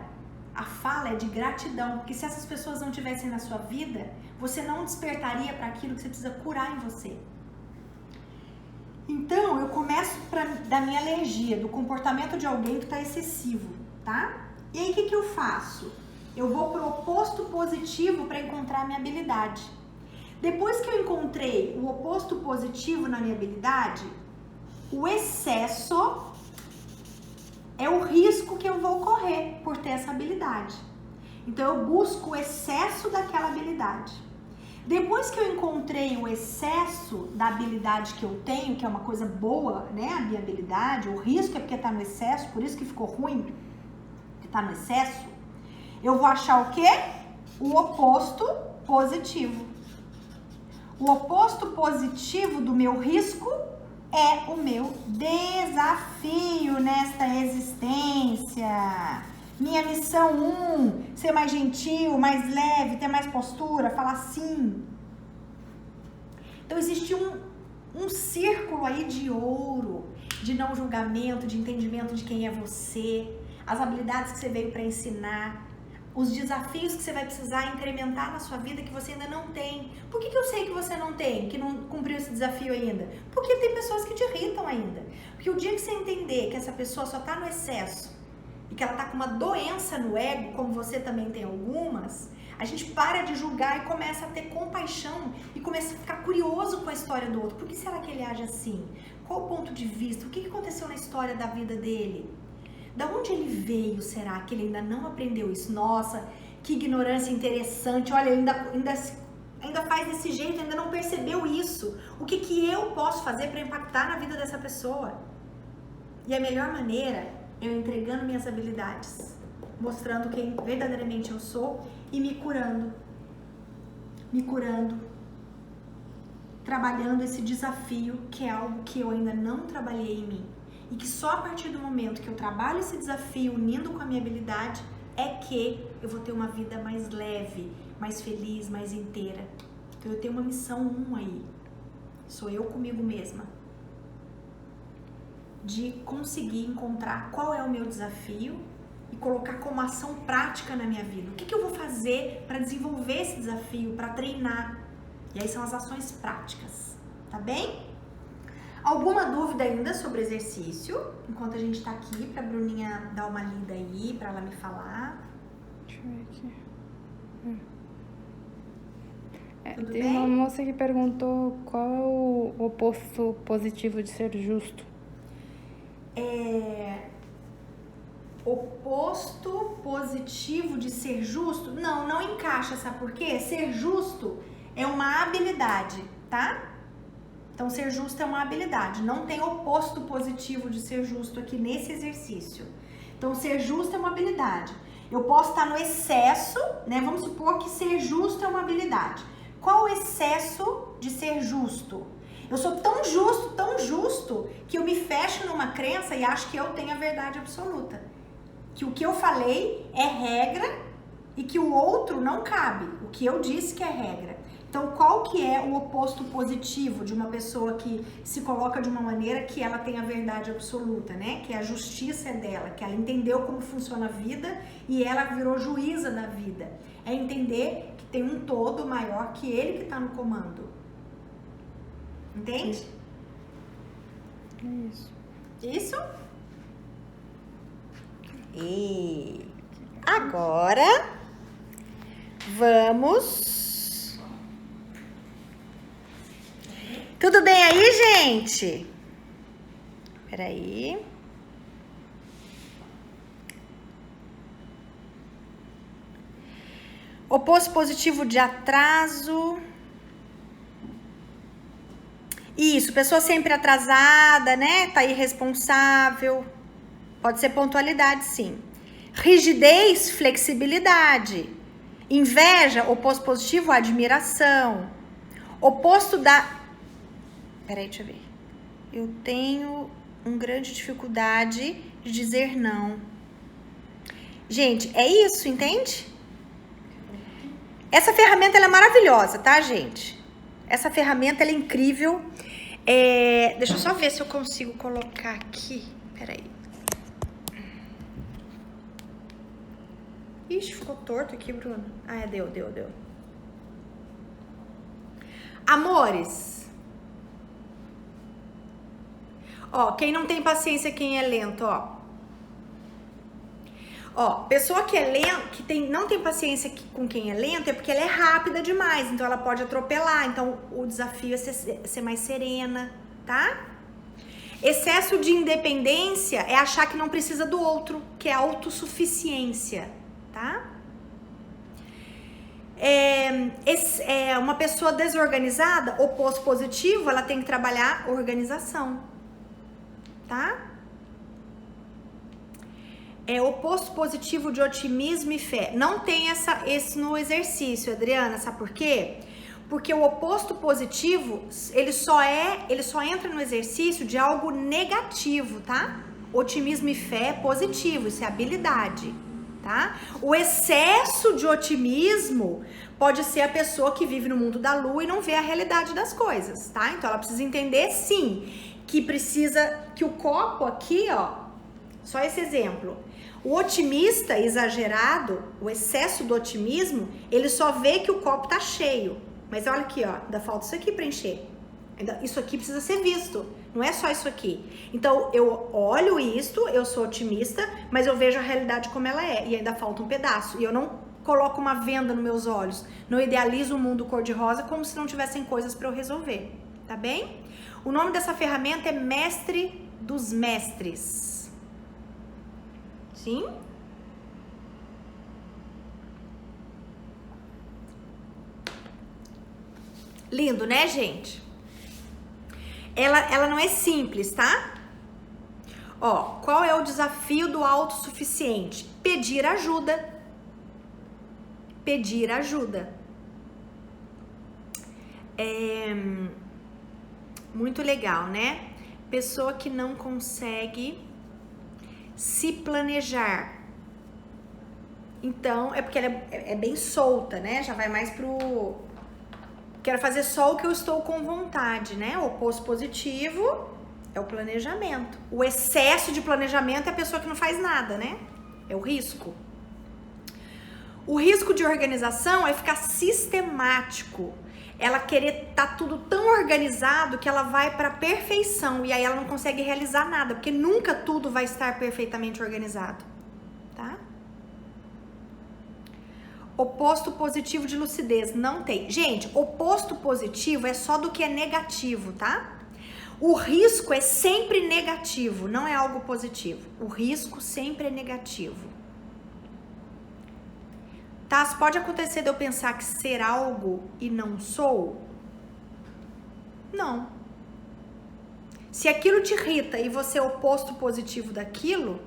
Speaker 1: a fala é de gratidão, porque se essas pessoas não estivessem na sua vida, você não despertaria para aquilo que você precisa curar em você. Então, eu começo da minha alergia, do comportamento de alguém que está excessivo, tá? E aí, o que eu faço? Eu vou pro oposto positivo para encontrar a minha habilidade. Depois que eu encontrei o oposto positivo na minha habilidade, o excesso é o risco que eu vou correr por ter essa habilidade. Então, eu busco o excesso daquela habilidade. Depois que eu encontrei o excesso da habilidade que eu tenho, que é uma coisa boa, né? A minha habilidade, o risco é porque tá no excesso, por isso que ficou ruim, que tá no excesso. Eu vou achar o quê? O oposto positivo. O oposto positivo do meu risco é o meu desafio nesta existência. Minha missão 1, ser mais gentil, mais leve, ter mais postura, falar sim. Então existe um círculo aí de ouro, de não julgamento, de entendimento de quem é você, as habilidades que você veio para ensinar, os desafios que você vai precisar incrementar na sua vida que você ainda não tem. Por que eu sei que você não tem, que não cumpriu esse desafio ainda? Porque tem pessoas que te irritam ainda. Porque o dia que você entender que essa pessoa só está no excesso e que ela está com uma doença no ego, como você também tem algumas, A gente para de julgar e começa a ter compaixão e começa a ficar curioso com a história do outro. Por que será que ele age assim? Qual o ponto de vista? O que aconteceu na história da vida dele? Da onde ele veio, será que ele ainda não aprendeu isso? Nossa, que ignorância interessante. Olha, ainda faz desse jeito, ainda não percebeu isso. O que eu posso fazer para impactar na vida dessa pessoa? E a melhor maneira é eu entregando minhas habilidades, mostrando quem verdadeiramente eu sou e me curando, trabalhando esse desafio que é algo que eu ainda não trabalhei em mim. E que só a partir do momento que eu trabalho esse desafio, unindo com a minha habilidade, é que eu vou ter uma vida mais leve, mais feliz, mais inteira. Então eu tenho uma missão 1 aí. Sou eu comigo mesma. De conseguir encontrar qual é o meu desafio e colocar como ação prática na minha vida. O que eu vou fazer para desenvolver esse desafio, para treinar? E aí são as ações práticas, tá bem? Alguma dúvida ainda sobre exercício? Enquanto a gente tá aqui, pra Bruninha dar uma lida aí, pra ela me falar.
Speaker 2: Deixa eu ver aqui.
Speaker 1: Tudo
Speaker 2: Tem
Speaker 1: bem?
Speaker 2: uma moça que perguntou qual é o oposto positivo de ser justo.
Speaker 1: Oposto positivo de ser justo? Não encaixa, sabe por quê? Ser justo é uma habilidade, tá? Então, ser justo é uma habilidade. Não tem oposto positivo de ser justo aqui nesse exercício. Então, ser justo é uma habilidade. Eu posso estar no excesso, né? Vamos supor que ser justo é uma habilidade. Qual o excesso de ser justo? Eu sou tão justo, que eu me fecho numa crença e acho que eu tenho a verdade absoluta. Que o que eu falei é regra e que o outro não cabe. O que eu disse que é regra. Então, qual que é o oposto positivo de uma pessoa que se coloca de uma maneira que ela tem a verdade absoluta, né? Que a justiça é dela, que ela entendeu como funciona a vida e ela virou juíza da vida. É entender que tem um todo maior que ele que está no comando. Entende?
Speaker 2: Isso.
Speaker 1: Isso? E agora vamos... Tudo bem aí, gente? Peraí. Oposto positivo de atraso. Isso, pessoa sempre atrasada, né? Tá irresponsável. Pode ser pontualidade, sim. Rigidez, flexibilidade. Inveja, oposto positivo, admiração. Oposto da... Peraí, deixa eu ver. Eu tenho uma grande dificuldade de dizer não. Gente, é isso, entende? Essa ferramenta, ela é maravilhosa, tá, gente? Essa ferramenta, ela é incrível. Deixa eu só ver se eu consigo colocar aqui. Peraí. Ixi, ficou torto aqui, Bruno. Ah, deu. Amores. Ó, quem não tem paciência, quem é lento, ó. Ó, pessoa que é lento, não tem paciência com quem é lento, é porque ela é rápida demais, então ela pode atropelar. Então, o desafio é ser mais serena, tá? Excesso de independência é achar que não precisa do outro, que é autossuficiência, tá? Uma pessoa desorganizada, oposto positivo, ela tem que trabalhar organização, tá? Oposto positivo de otimismo e fé. Não tem esse no exercício, Adriana, sabe por quê? Porque o oposto positivo, ele só entra no exercício de algo negativo, tá? Otimismo e fé é positivo, isso é habilidade, tá? O excesso de otimismo pode ser a pessoa que vive no mundo da lua e não vê a realidade das coisas, tá? Então ela precisa entender, sim, que o copo aqui, ó, só esse exemplo. O otimista exagerado, o excesso do otimismo, ele só vê que o copo tá cheio. Mas olha aqui, ó, ainda falta isso aqui pra encher. Isso aqui precisa ser visto, não é só isso aqui. Então, eu olho isto, eu sou otimista, mas eu vejo a realidade como ela é, e ainda falta um pedaço. E eu não coloco uma venda nos meus olhos, não idealizo o mundo cor-de-rosa como se não tivessem coisas para eu resolver, tá bem? O nome dessa ferramenta é Mestre dos Mestres. Sim? Lindo, né, gente? Ela não é simples, tá? Ó, qual é o desafio do autossuficiente? Pedir ajuda. Pedir ajuda. Muito legal, né? Pessoa que não consegue se planejar. Então, é porque ela é bem solta, né? Já vai mais pro... Quero fazer só o que eu estou com vontade, né? O oposto positivo é o planejamento. O excesso de planejamento é a pessoa que não faz nada, né? É o risco. O risco de organização é ficar sistemático. Ela querer tá tudo tão organizado que ela vai para perfeição e aí ela não consegue realizar nada, porque nunca tudo vai estar perfeitamente organizado, tá? Oposto positivo de lucidez, não tem. Gente, oposto positivo é só do que é negativo, tá? O risco é sempre negativo, não é algo positivo. O risco sempre é negativo. Tá? Pode acontecer de eu pensar que ser algo e não sou? Não. Se aquilo te irrita e você é oposto positivo daquilo,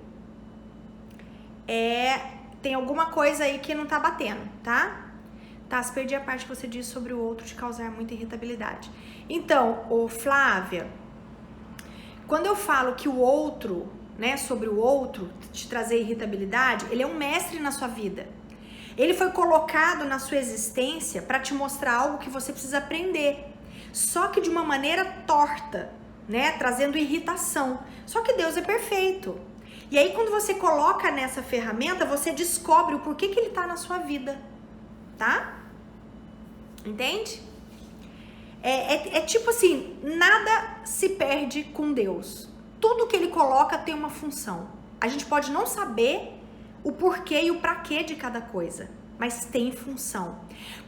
Speaker 1: tem alguma coisa aí que não tá batendo, tá? Tá, perdi a parte que você disse sobre o outro te causar muita irritabilidade. Então, Flávia, quando eu falo que o outro, né, sobre o outro te trazer irritabilidade, ele é um mestre na sua vida. Ele foi colocado na sua existência para te mostrar algo que você precisa aprender. Só que de uma maneira torta, né, trazendo irritação. Só que Deus é perfeito. E aí quando você coloca nessa ferramenta, você descobre o porquê que ele tá na sua vida, tá? Entende? É tipo assim, nada se perde com Deus. Tudo que ele coloca tem uma função. A gente pode não saber o porquê e o pra quê de cada coisa, mas tem função.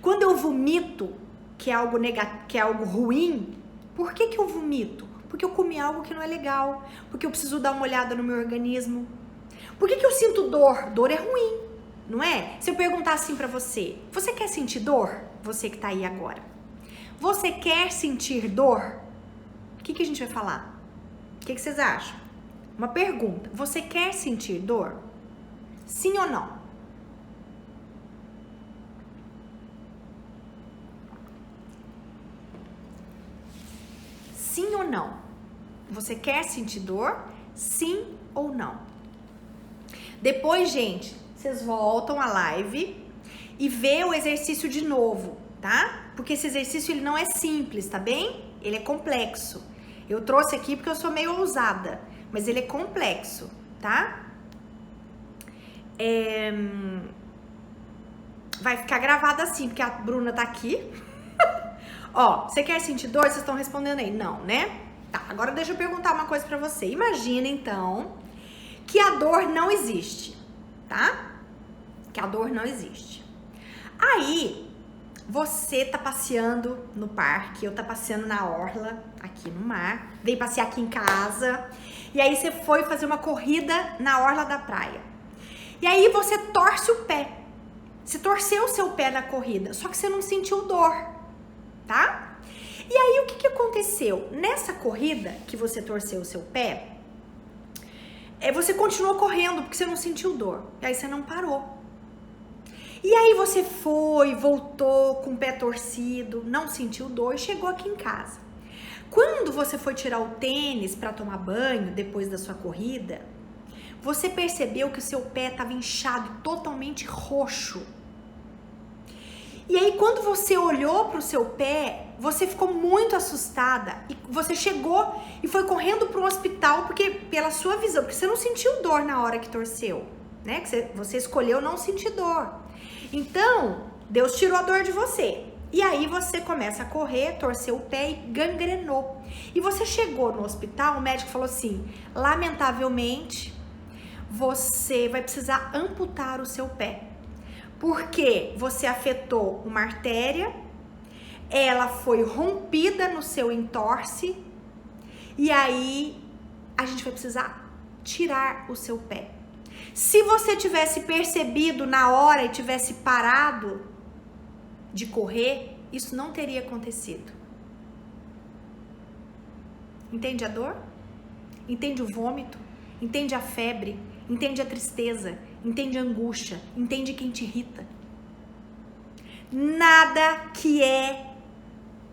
Speaker 1: Quando eu vomito, que é algo ruim, por que eu vomito? Porque eu comi algo que não é legal, porque eu preciso dar uma olhada no meu organismo. Por que eu sinto dor? Dor é ruim, não é? Se eu perguntar assim pra você, você quer sentir dor? Você que tá aí agora. Você quer sentir dor? O que a gente vai falar? O que vocês acham? Uma pergunta. Você quer sentir dor? Sim ou não? Sim ou não? Você quer sentir dor? Sim ou não? Depois, gente, vocês voltam à live e vê o exercício de novo, tá? Porque esse exercício ele não é simples, tá bem? Ele é complexo. Eu trouxe aqui porque eu sou meio ousada, mas ele é complexo, tá? Vai ficar gravado assim, porque a Bruna tá aqui. Ó, você quer sentir dor? Vocês estão respondendo aí, não, né? Tá, agora deixa eu perguntar uma coisa pra você. Imagina, então, que a dor não existe, tá? Que a dor não existe. Aí, você tá passeando no parque, eu tá passeando na orla, aqui no mar, veio passear aqui em casa, e aí você foi fazer uma corrida na orla da praia. E aí você torce o pé. Você torceu o seu pé na corrida, só que você não sentiu dor, tá? E aí o que aconteceu? Nessa corrida que você torceu o seu pé, você continuou correndo porque você não sentiu dor. E aí você não parou. E aí você foi, voltou com o pé torcido, não sentiu dor e chegou aqui em casa. Quando você foi tirar o tênis para tomar banho depois da sua corrida, você percebeu que o seu pé estava inchado, totalmente roxo. E aí quando você olhou para o seu pé, você ficou muito assustada e você chegou e foi correndo para um hospital porque pela sua visão, porque você não sentiu dor na hora que torceu, né? Que você escolheu não sentir dor. Então, Deus tirou a dor de você. E aí você começa a correr, torceu o pé e gangrenou. E você chegou no hospital, o médico falou assim: lamentavelmente, você vai precisar amputar o seu pé. Porque você afetou uma artéria, ela foi rompida no seu entorse, e aí a gente vai precisar tirar o seu pé. Se você tivesse percebido na hora e tivesse parado de correr, isso não teria acontecido. Entende a dor? Entende o vômito? Entende a febre? Entende a tristeza? Entende a angústia? Entende quem te irrita? Nada que é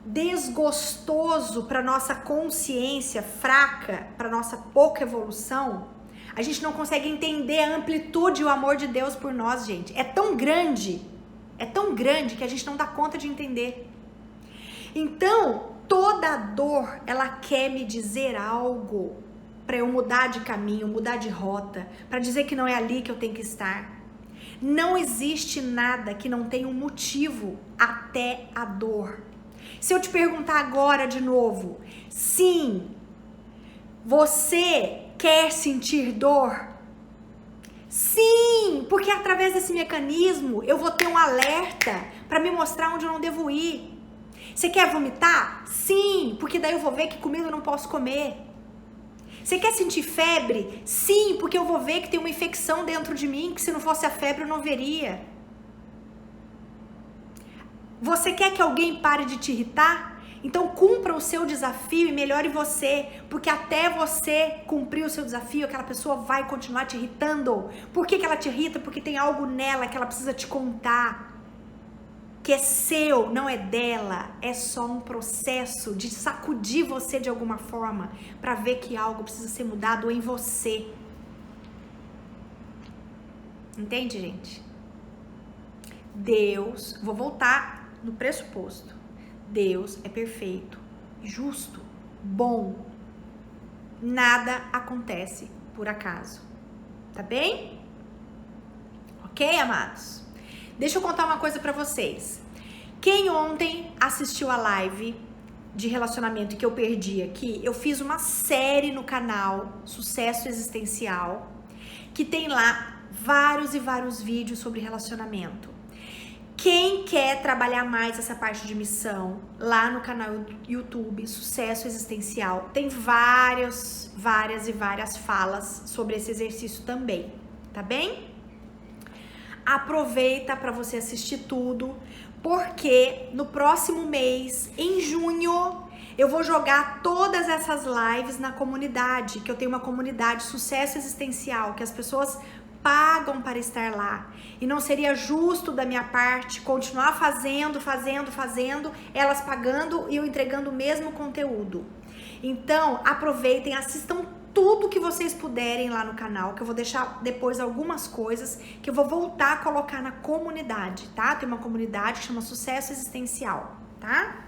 Speaker 1: desgostoso para nossa consciência fraca, para nossa pouca evolução, a gente não consegue entender a amplitude e o amor de Deus por nós, gente. É tão grande que a gente não dá conta de entender. Então, toda dor, ela quer me dizer algo para eu mudar de caminho, mudar de rota, para dizer que não é ali que eu tenho que estar. Não existe nada que não tenha um motivo até a dor. Se eu te perguntar agora de novo, sim, você quer sentir dor? Sim, porque através desse mecanismo eu vou ter um alerta para me mostrar onde eu não devo ir. Você quer vomitar? Sim, porque daí eu vou ver que comida eu não posso comer. Você quer sentir febre? Sim, porque eu vou ver que tem uma infecção dentro de mim, que se não fosse a febre eu não veria. Você quer que alguém pare de te irritar? Então cumpra o seu desafio e melhore você, porque até você cumprir o seu desafio, aquela pessoa vai continuar te irritando. Por que ela te irrita? Porque tem algo nela que ela precisa te contar, que é seu, não é dela. É só um processo de sacudir você de alguma forma para ver que algo precisa ser mudado em você. Entende, gente? Deus, vou voltar no pressuposto. Deus é perfeito, justo, bom. Nada acontece por acaso. Tá bem? Ok, amados? Deixa eu contar uma coisa pra vocês. Quem ontem assistiu a live de relacionamento que eu perdi aqui, eu fiz uma série no canal Sucesso Existencial, que tem lá vários e vários vídeos sobre relacionamento. Quem quer trabalhar mais essa parte de missão, lá no canal YouTube Sucesso Existencial, tem várias falas sobre esse exercício também, tá bem? Aproveita para você assistir tudo, porque no próximo mês, em junho, eu vou jogar todas essas lives na comunidade, que eu tenho uma comunidade Sucesso Existencial, que as pessoas pagam para estar lá. E não seria justo da minha parte continuar fazendo, elas pagando e eu entregando o mesmo conteúdo. Então, aproveitem, assistam tudo que vocês puderem lá no canal, que eu vou deixar depois algumas coisas que eu vou voltar a colocar na comunidade, tá? Tem uma comunidade que chama Sucesso Existencial, tá?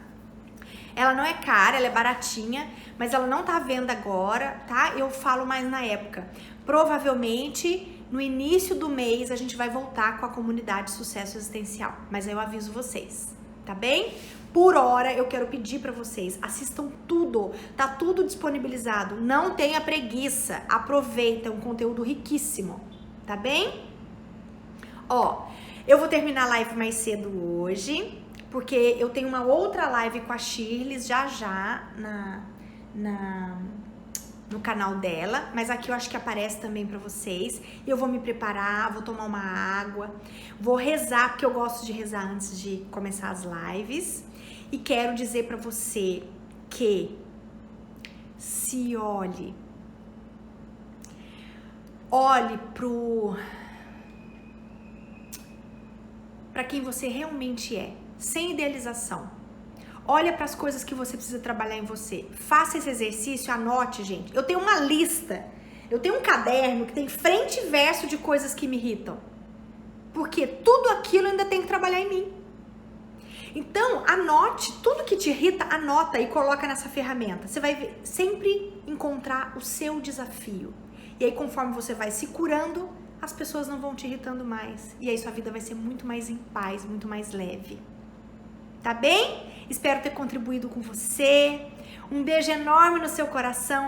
Speaker 1: Ela não é cara, ela é baratinha, mas ela não tá à venda agora, tá? Eu falo mais na época. Provavelmente no início do mês a gente vai voltar com a comunidade Sucesso Existencial, mas aí eu aviso vocês, tá bem? Por hora eu quero pedir pra vocês, assistam tudo, tá tudo disponibilizado, não tenha preguiça, aproveita, é um conteúdo riquíssimo, tá bem? Ó, eu vou terminar a live mais cedo hoje, porque eu tenho uma outra live com a Shirley já no canal dela, mas aqui eu acho que aparece também pra vocês. E eu vou me preparar, vou tomar uma água, vou rezar, porque eu gosto de rezar antes de começar as lives. E quero dizer pra você que se olhe pra quem você realmente é, sem idealização. Olha para as coisas que você precisa trabalhar em você. Faça esse exercício, anote, gente. Eu tenho uma lista, eu tenho um caderno que tem frente e verso de coisas que me irritam. Porque tudo aquilo ainda tem que trabalhar em mim. Então, anote tudo que te irrita, anota e coloca nessa ferramenta. Você vai sempre encontrar o seu desafio. E aí, conforme você vai se curando, as pessoas não vão te irritando mais. E aí, sua vida vai ser muito mais em paz, muito mais leve. Tá bem? Espero ter contribuído com você. Um beijo enorme no seu coração.